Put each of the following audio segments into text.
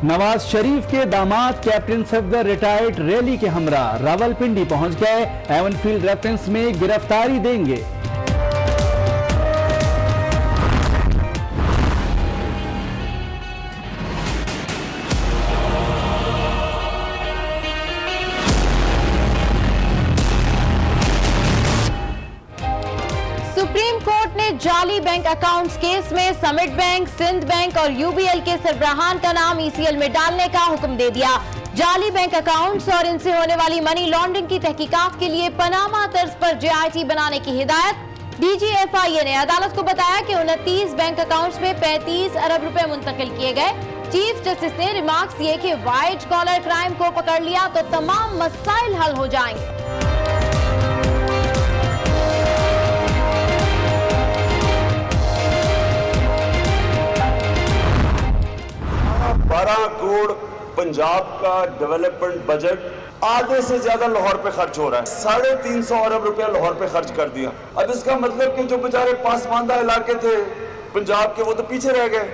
नवाज शरीफ के दामाद captain Safdar retired rally के हमरा रावलपिंडी पहुंच गए। एवनफील्ड रेफरेंस में गिरफ्तारी देंगे। सुप्रीम कोर्ट ने जाली बैंक अकाउंट्स केस में समिट बैंक, सिंध बैंक और यूबीएल के सरबराहान का नाम ईसीएल में डालने का हुक्म दे दिया। जाली बैंक अकाउंट्स और इनसे होने वाली मनी लॉन्ड्रिंग की तहकीकात के लिए पनामा तर्ज पर जेआईटी बनाने की हिदायत। डीजीएफआईए ने अदालत को बताया कि 29 बैंक अकाउंट्स में 35 अरब रुपए मुंतकिल किए गए। चीफ जस्टिस ने रिमार्क्स दिए कि व्हाइट कॉलर क्राइम को पकड़ लिया तो तमाम मसाइल हल हो जाएंगे। 12 करोड़ पंजाब का डेवलपमेंट बजट आधे से ज्यादा लाहौर पे खर्च हो रहा है। 350 अरब रुपया लाहौर पे खर्च कर दिया। अब इसका मतलब कि जो बेचारे पासमानदा इलाके थे पंजाब के, वो तो पीछे रह गए।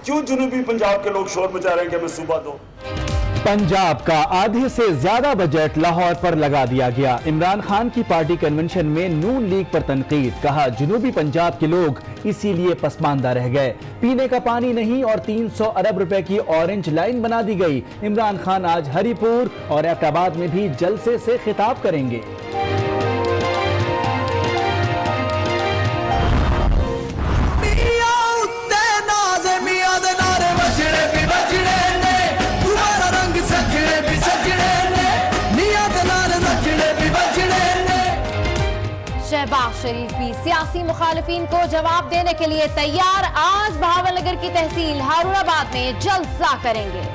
क्यों जुनूबी पंजाब के लोग शोर मचा रहे हैं कि हमें सूबा दो। पंजाब का आधे से ज्यादा बजट लाहौर पर लगा दिया गया। इमरान खान की पार्टी कन्वेंशन में नून लीग पर तनकीद। कहा जुनूबी पंजाब के लोग इसीलिए पसमानदा रह गए। पीने का पानी नहीं और 300 अरब रुपए की ऑरेंज लाइन बना दी गई। इमरान खान आज हरिपुर और एबटाबाद में भी जलसे से खिताब करेंगे। शहबाज शरीफ भी सियासी मुखालिफिन को जवाब देने के लिए तैयार। आज बहावलनगर की तहसील हारूनाबाद में जलसा करेंगे।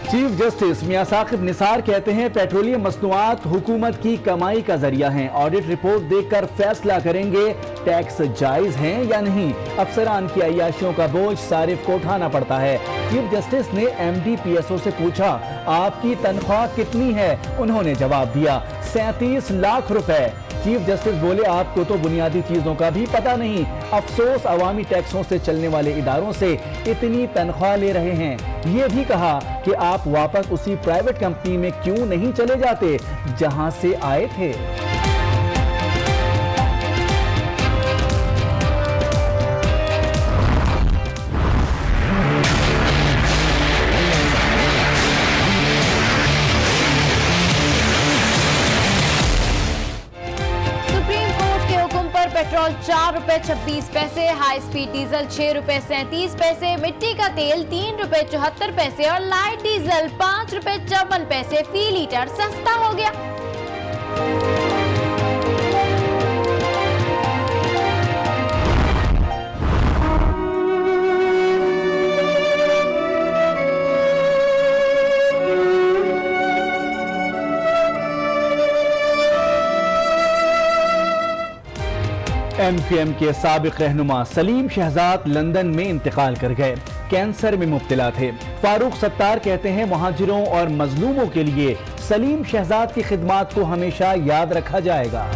चीफ जस्टिस मियां साकिब निसार कहते हैं पेट्रोलियम मसनूआत हुकूमत की कमाई का जरिया हैं। ऑडिट रिपोर्ट देखकर फैसला करेंगे टैक्स जायज हैं या नहीं। अफसरान की अय्याशियों का बोझ सारिफ को उठाना पड़ता है। चीफ जस्टिस ने एमडी पीएसओ से पूछा आपकी तनख्वाह कितनी है। उन्होंने जवाब दिया 37 लाख रुपए। चीफ जस्टिस बोले आपको तो बुनियादी चीजों का भी पता नहीं। अफसोस अवामी टैक्सों से चलने वाले इदारों से इतनी तनख्वाह ले रहे हैं। ये भी कहा कि आप वापस उसी प्राइवेट कंपनी में क्यों नहीं चले जाते जहां से आए थे। पेट्रोल 4 रुपए 26 पैसे, हाई स्पीड डीजल 6 रुपए 37 पैसे, मिट्टी का तेल 3 रुपए 74 पैसे और लाइट डीजल 5 रुपए 54 पैसे फी लीटर सस्ता हो गया। एमक्यूएम के साबिक रहनुमा सलीम शहजाद लंदन में इंतकाल कर गए। कैंसर में मुब्तला थे। फारूक सत्तार कहते हैं मुहाजिरों और मजलूमों के लिए सलीम शहजाद की खिदमात को हमेशा याद रखा जाएगा।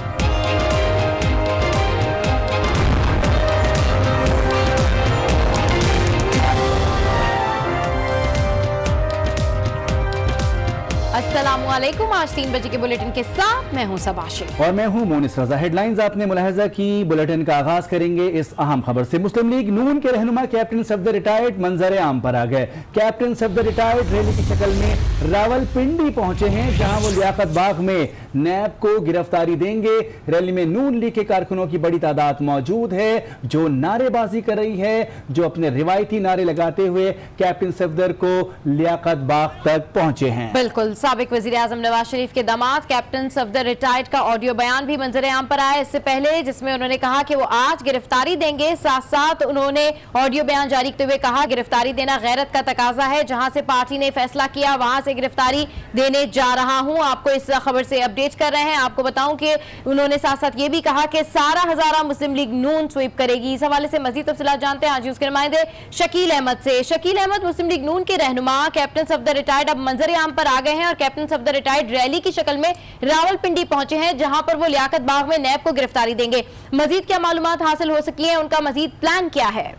अस्सलामुअलैकुम। आज 3 बजे के बुलेटिन के साथ मैं हूं सबाशी और मैं हूं मोनिस रजा। हेडलाइंस आपने मुलाहजा की। बुलेटिन का आगाज करेंगे इस अहम खबर से। मुस्लिम लीग नून के रहनुमा कैप्टन सफदर रिटायर्ड मंजर आम पर आ गए। कैप्टन सफदर रिटायर्ड रैली की शक्ल में रावलपिंडी पहुंचे हैं, जहां वो लियाकत बाग में नैब को गिरफ्तारी देंगे। रैली में नून लीग के कारकुनों की बड़ी तादाद मौजूद है जो नारेबाजी कर रही है, जो अपने रिवायती नारे लगाते हुए कैप्टन सफदर को लियाकत बाग तक पहुंचे हैं। बिल्कुल। साबिक वज़ीर-ए-आज़म नवाज शरीफ के दामाद कैप्टन सफदर रिटायर्ड का ऑडियो बयान भी मंजर-ए-आम पर आया इससे पहले, जिसमें उन्होंने कहा कि वो आज गिरफ्तारी देंगे। साथ साथ उन्होंने ऑडियो बयान जारी करते हुए कहा गिरफ्तारी देना गैरत का तकाजा है, जहां से पार्टी ने फैसला किया वहां से गिरफ्तारी देने जा रहा हूं। आपको इस खबर से अपडेट कर रहे हैं। आपको बताऊं कि उन्होंने साथ साथ ये भी कहा कि सारा हजारा मुस्लिम लीग नून स्वीप करेगी। इस हवाले से मजीद तफसीलात जानते हैं आज उसके नुमाइंदे शकील अहमद से। शकील अहमद, मुस्लिम लीग नून के रहनुमा कैप्टन सफदर रिटायर्ड अब मंजर-ए-आम पर आ गए हैं और कैप्टन सफदर रिटायर्ड रैली की शक्ल में रावलपिंडी पहुंचे हैं, जहां पर वो लियाकत बाग में नैब को गिरफ्तारी देंगे। मजीद क्या मालूमात हासिल हो सकी है, उनका मजीद प्लान क्या है?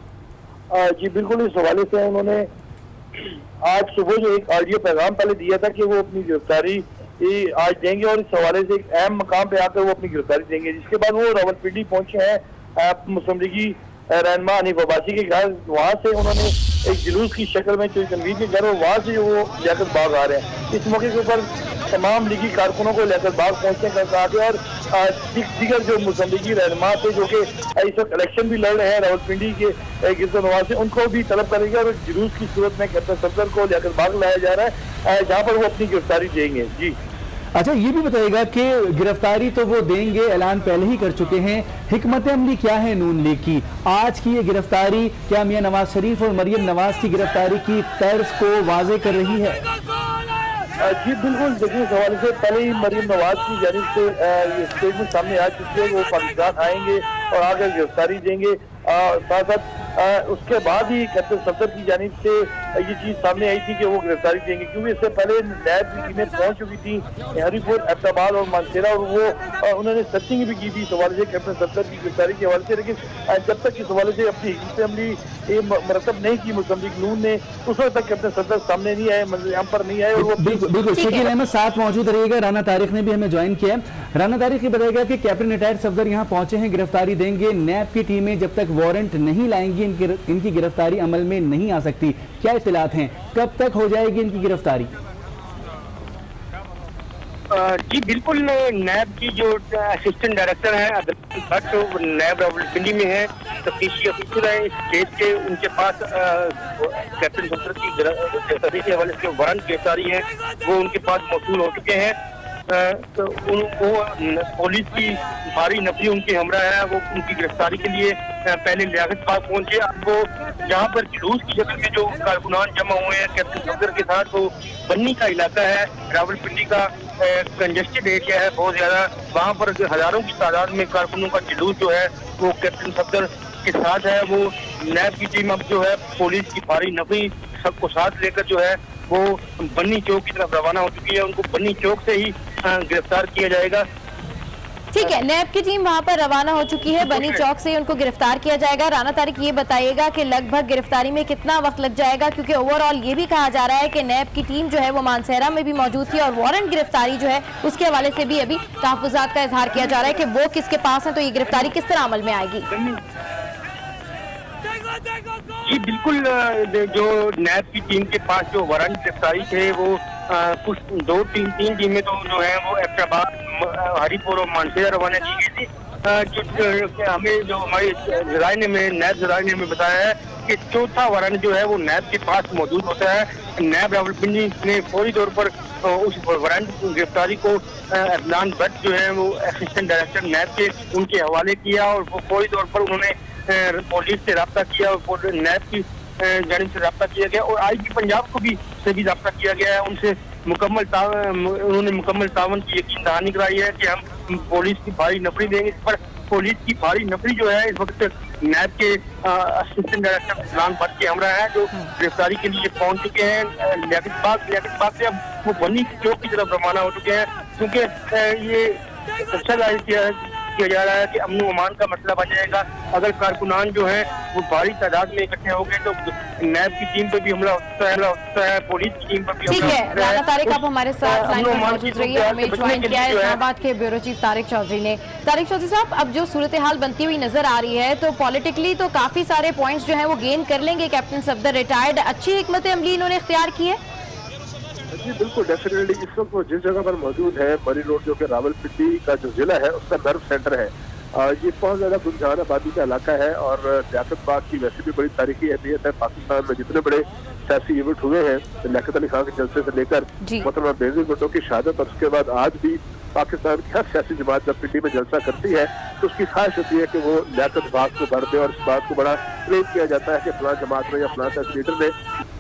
जी बिल्कुल, इस हवाले से उन्होंने आज सुबह जो एक ऑडियो पैगाम पहले दिया था कि वो अपनी गिरफ्तारी आज देंगे और इस हवाले से एक अहम मकाम पे आकर वो अपनी गिरफ्तारी देंगे, जिसके बाद वो रावलपिंडी पहुंचे हैं मुस्लिम लीगी रहनुमा हनीफ अब्बासी के घर। वहाँ से उन्होंने एक जुलूस की शक्ल में तनवीर के घर और वहाँ से वो लियाकत बाग आ रहे हैं। इस मौके के ऊपर तमाम लीगी कारकुनों को लियाकत बाग पहुंचने का कहा गया और दीगर जो मुस्लिम लीगी रहनुमा थे जो कि इस वक्त इलेक्शन भी लड़ रहे हैं रावलपिंडी के गिरदो नवाज से, उनको भी तलब करेंगे और जुलूस की सूरत में कैप्टन सफदर को लियाकत बाग लाया जा रहा है, जहाँ पर वो अपनी गिरफ्तारी देंगे। जी अच्छा, ये भी बताइएगा कि गिरफ्तारी तो वो देंगे, ऐलान पहले ही कर चुके हैं, हिकमत अमली क्या है नून लीग की? आज की ये गिरफ्तारी क्या मियां नवाज शरीफ और मरियम नवाज की गिरफ्तारी की तर्ज को वाजे कर रही है? जी बिल्कुल, देखिए इस हवाले से पहले ही मरियम नवाज की जानिब से ये स्टेटमेंट सामने आ चुकी है, वो पाकिस्तान आएंगे और आकर गिरफ्तारी देंगे। साथ साथ उसके बाद ही कैप्टन सफदर की जानिब से ये चीज सामने आई थी कि वो गिरफ्तारी देंगे, क्योंकि इससे पहले नैब की टीमें पहुंच चुकी थी हरीपुर, अहमदाबाद और मानसेरा और वो उन्होंने सर्चिंग भी की थी इस हवाले से कैप्टन सफदर की गिरफ्तारी के हवाले से। लेकिन जब तक इस हवाले से अपनी हिकमत अमली मरतब नहीं की मुस्लिम लीग नून ने, उस वक्त तक कैप्टन सफदर सामने नहीं आए, मंजर-ए-आम पर नहीं आए। और वो बिल्कुल शकील अहमद साथ मौजूद रहिएगा। राना तारिक ने भी हमें ज्वाइन किया है। राना तारिक ये बताएगा कि कैप्टन रिटायर्ड सफदर यहाँ पहुंचे हैं, गिरफ्तारी देंगे। नैब की टीमें जब तक वारंट नहीं लाएंगी इनकी गिरफ्तारी अमल में नहीं आ सकती। क्या इत्तलात हैं, कब तक हो जाएगी इनकी गिरफ्तारी? जी बिल्कुल, नैब की जो असिस्टेंट डायरेक्टर है भट्ट नैब रावलपिंडी में है, तफ्तीशी अफसर है इस केस के, उनके पास कैप्टन सफदर की गिरफ्तारी के हवाले से वारंट गिरफ्तारी है वो उनके पास मौसूल हो चुके हैं। तो उनको पुलिस की भारी नफरी उनके हमरा है, वो उनकी गिरफ्तारी के लिए पहले लियाकत बाग पहुंचे। अब वो जहाँ पर जुलूस की शक्ल में जो कारकुनान जमा हुए हैं कैप्टन सफदर के साथ, वो बन्नी का इलाका है, रावलपिंडी का कंजेस्टेड एरिया है बहुत ज्यादा, वहाँ पर हजारों की तादाद में कारकुनों का जुलूस जो है वो कैप्टन सफदर के साथ है। वो नैब की टीम अब जो है पुलिस की भारी नफरी सबको साथ लेकर जो है वो बन्नी चौक की तरफ रवाना हो चुकी है, उनको बन्नी चौक से ही गिरफ्तार किया जाएगा। ठीक है, नैब की टीम वहां पर रवाना हो चुकी है, बनी चौक से उनको गिरफ्तार किया जाएगा। राना तारिक ये बताइएगा कि लगभग गिरफ्तारी में कितना वक्त लग जाएगा, क्योंकि ओवरऑल ये भी कहा जा रहा है कि नैब की टीम जो है वो मानसेरा में भी मौजूद थी और वारंट गिरफ्तारी जो है उसके हवाले से भी अभी तहफ्फुज़ात का इजहार किया जा रहा है कि वो किसके पास है, तो ये गिरफ्तारी किस तरह अमल में आएगी? जी बिल्कुल, जो नैब की टीम के पास जो वारंट गिरफ्तारी थे वो कुछ तीन टीमें तो जो है वो अहमदाबाद, हरीपुर और मानसेरा रवाना की गई थी। हमें जो हमारे जराये में नैब जराये ने हमें बताया है कि चौथा वारंट जो है वो नैब के पास मौजूद होता है। नैब रावलपिंडी ने फौरी तौर पर उस वारंट गिरफ्तारी को अदनान भट्ट जो है वो असिस्टेंट डायरेक्टर नैब के उनके हवाले किया और वो फौरी तौर पर उन्होंने पुलिस से रब्ता किया और नैब की जानिब से रब्ता किया गया और आईजी पंजाब को भी से भी रब्ता किया गया है। उनसे उन्होंने मुकम्मल तावन की यकीन दहानी कराई है कि हम पुलिस की भारी नफरी देंगे। इस पर पुलिस की भारी नफरी जो है इस वक्त नैब के असिस्टेंट डायरेक्टर अदनान भट्ट के हमरा है, जो गिरफ्तारी के लिए पहुंच चुके हैं लियाकत बाग से। अब वो बन्नी चौक की तरफ रवाना हो चुके हैं, क्योंकि ये अच्छा जाहिर किया जा रहा है कि अमन अमान का मसला बन जाएगा अगर कारकुनान जो है वो भारी तादाद में इकट्ठे हो गए तो नैब की टीम पर भी हमला होता है, पुलिस की टीम पर भी ठीक है। राना तारिक आप हमारे साथ लाइन पर मौजूद रहिए, हमें ज्वाइन किया है इस्लामाबाद के ब्यूरो चीफ तारिक चौधरी ने। तारिक चौधरी साहब, अब जो सूरत हाल बनती हुई नजर आ रही है तो पॉलिटिकली तो काफी सारे पॉइंट्स जो है वो गेन कर लेंगे कैप्टन सफदर रिटायर्ड, अच्छी हिकमत अमली इन्होंने इख्तियार की है। जी बिल्कुल, डेफिनेटली इस वक्त वो जिस जगह पर मौजूद है मरी रोड जो कि रावलपिंडी का जो जिला है उसका नर्व सेंटर है, ये बहुत ज्यादा गुंजान आबादी का इलाका है और लियाकत बाग की वैसे भी बड़ी तारीखी अहमियत है। पाकिस्तान में जितने बड़े सियासी इवेंट हुए हैं, लियाकत अली खान के जलसे से लेकर मोहतरमा बेनजीर भुट्टो की शहादत, और उसके बाद आज भी पाकिस्तान की हर सियासी जमात जब पिंडी में जलसा करती है तो उसकी ख्वाहिश होती है कि वो लियाकत बाग को भर दे, और इस बात को बड़ा क्लेम किया जाता है कि फलां जमात ने या फलां सियासी लीडर ने,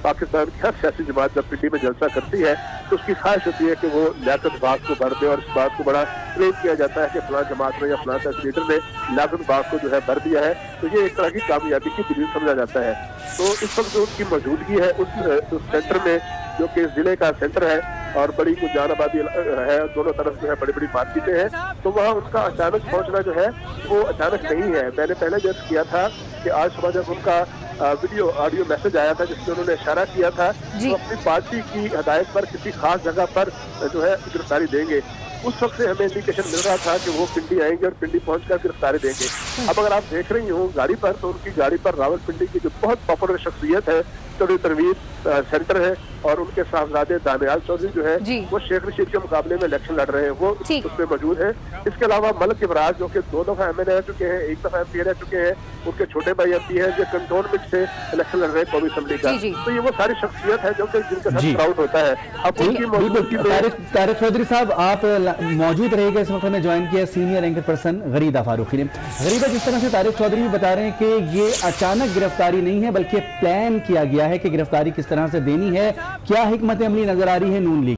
पाकिस्तान की हर सियासी जमात जब पिंडी में जलसा करती है तो उसकी ख्वाहिश होती है कि वो लियाकत बाग को भर दे, और इस बात को बड़ा क्लेम किया जाता है कि फलां जमात ने या फलां सियासी लीडर ने लियाकत बाग को जो है भर दिया है। तो ये एक तरह की कामयाबी की दलील समझा जाता है। तो इस वक्त जो उनकी मौजूदगी है उस सेंटर में, जो कि जिले का सेंटर है और बड़ी कुछ जान आबादी है, दोनों तरफ जो है बड़ी बड़ी मार्केटें हैं, तो वहाँ उनका अचानक पहुंचना जो है वो अचानक नहीं है। मैंने पहले दर्ज किया था कि आज सुबह जब उनका वीडियो ऑडियो मैसेज आया था जिसमें उन्होंने इशारा किया था तो अपनी पार्टी की हदायत पर किसी खास जगह पर जो है गिरफ्तारी देंगे, उस वक्त से हमें इंडिकेशन मिल रहा था कि वो पिंडी आएंगे और पिंडी पहुंचकर गिरफ्तारी देंगे। अब अगर आप देख रही हो गाड़ी पर, तो उनकी गाड़ी पर रावलपिंडी की जो बहुत पॉपुलर शख्सियत है, चौधरी तनवीर सेंटर है, और उनके साहबजादे दानियाल चौधरी जो है वो शेख रशीद के मुकाबले में इलेक्शन लड़ रहे हैं, वो उसमें मौजूद है। इसके अलावा मलिक इमराज जो कि 2 दफा MNA रह चुके हैं, 1 दफा MP रह चुके हैं, उनके छोटे भाई MP हैं जो कंटोनमेंट से इलेक्शन लड़ रहे हैं कौमी असेंबली का। तो ये वो सारी शख्सियत है जो कि जिनके साथ प्राउड होता है। अब उनकी मौजूदगी तारिक चौधरी साहब आप मौजूद रहेगा, इस वक्त हमें ज्वाइन किया सीनियर एंकर पर्सन गरीदा फारूकी ने। गरीदा, जिस तरह से तारिक चौधरी बता रहे हैं कि ये अचानक गिरफ्तारी नहीं है बल्कि प्लान किया गया है कि गिरफ्तारी किस तरह से देनी है, क्या हिकमत अमली नजर आ रही है नून लीग?